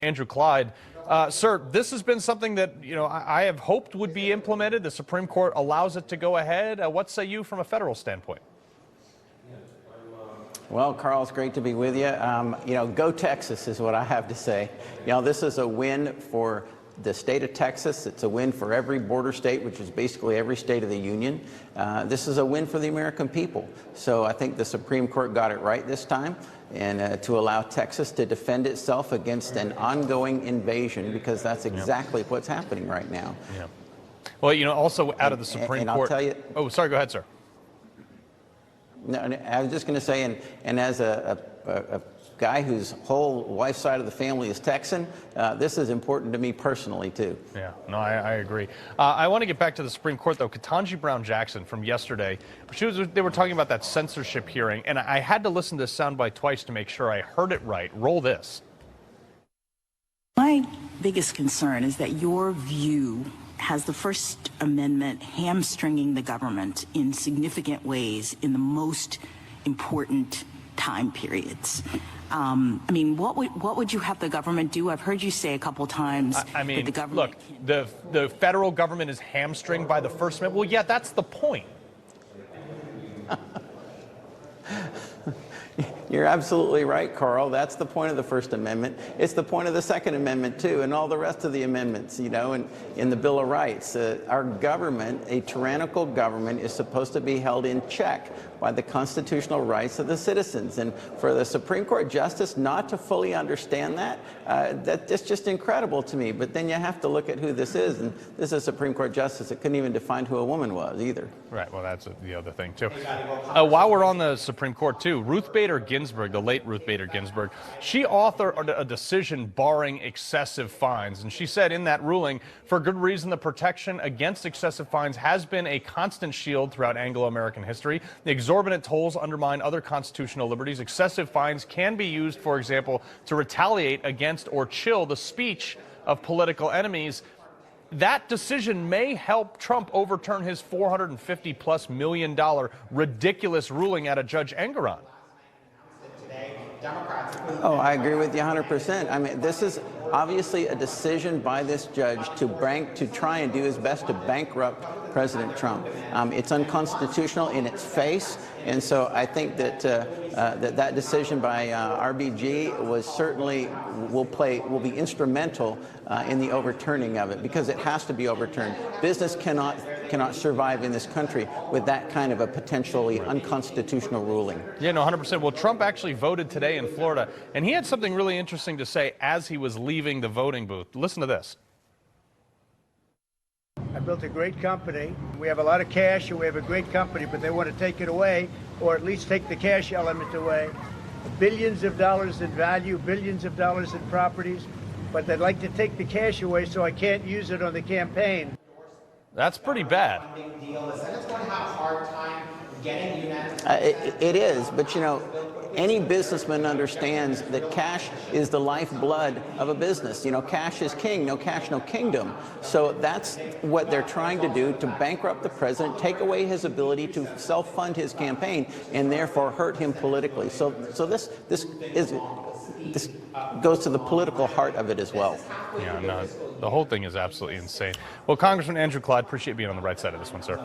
Andrew Clyde. Sir, this has been something that, I have hoped would be implemented. The Supreme Court allows it to go ahead. What say you from a federal standpoint? Well, Carl, it's great to be with you. Go Texas is what I have to say. This is a win for the state of Texas. It's a win for every border state, which is basically every state of the union. This is a win for the American people. So I think the Supreme Court got it right this time, and to allow Texas to defend itself against an ongoing invasion, because that's exactly what's happening right now. Yeah. Well, also out of the Supreme Court. I'll tell you. Oh, sorry. Go ahead, sir. No, I was just going to say, and as a guy whose whole wife's side of the family is Texan, this is important to me personally, too. Yeah, no, I agree. I want to get back to the Supreme Court, though. Ketanji Brown Jackson from yesterday, they were talking about that censorship hearing, and I had to listen to this soundbite twice to make sure I heard it right. Roll this. My biggest concern is that your view has the First Amendment hamstringing the government in significant ways in the most important time periods. What would you have the government do? I've heard you say a couple times that the government... Look, the federal government is hamstringed by the First Amendment. Well, yeah, that's the point. You're absolutely right, Carl. That's the point of the First Amendment. It's the point of the Second Amendment, too, and all the rest of the amendments, and in the Bill of Rights. Our government, a tyrannical government, is supposed to be held in check by the constitutional rights of the citizens. And for the Supreme Court justice not to fully understand that's just incredible to me. But then you have to look at who this is, and this is a Supreme Court justice that couldn't even define who a woman was either. Right, well, that's the other thing, too. While we're on the Supreme Court, too, Ruth Bader Ginsburg, the late Ruth Bader Ginsburg, she authored a decision barring excessive fines. And she said in that ruling, for good reason, the protection against excessive fines has been a constant shield throughout Anglo-American history. The exorbitant tolls undermine other constitutional liberties. Excessive fines can be used, for example, to retaliate against or chill the speech of political enemies. That decision may help Trump overturn his $450+ million ridiculous ruling out of Judge Engoron. Oh, I agree with you 100%. This is obviously a decision by this judge to try and do his best to bankrupt President Trump. It's unconstitutional in its face, and so I think that that decision by RBG will be instrumental in the overturning of it, because it has to be overturned. Business cannot survive in this country with that kind of a potentially unconstitutional ruling. Yeah, no, 100%. Well, Trump actually voted today in Florida, and he had something really interesting to say as he was leaving the voting booth. Listen to this. I built a great company. We have a lot of cash and we have a great company, but they want to take it away, or at least take the cash element away. Billions of dollars in value, billions of dollars in properties, but they'd like to take the cash away so I can't use it on the campaign. That's pretty bad. It is, but any businessman understands that cash is the lifeblood of a business. Cash is king, no cash, no kingdom. So that's what they're trying to do, to bankrupt the president, take away his ability to self-fund his campaign, and therefore hurt him politically. So this goes to the political heart of it as well. Yeah, no, the whole thing is absolutely insane. Well, Congressman Andrew Clyde, appreciate being on the right side of this one, sir.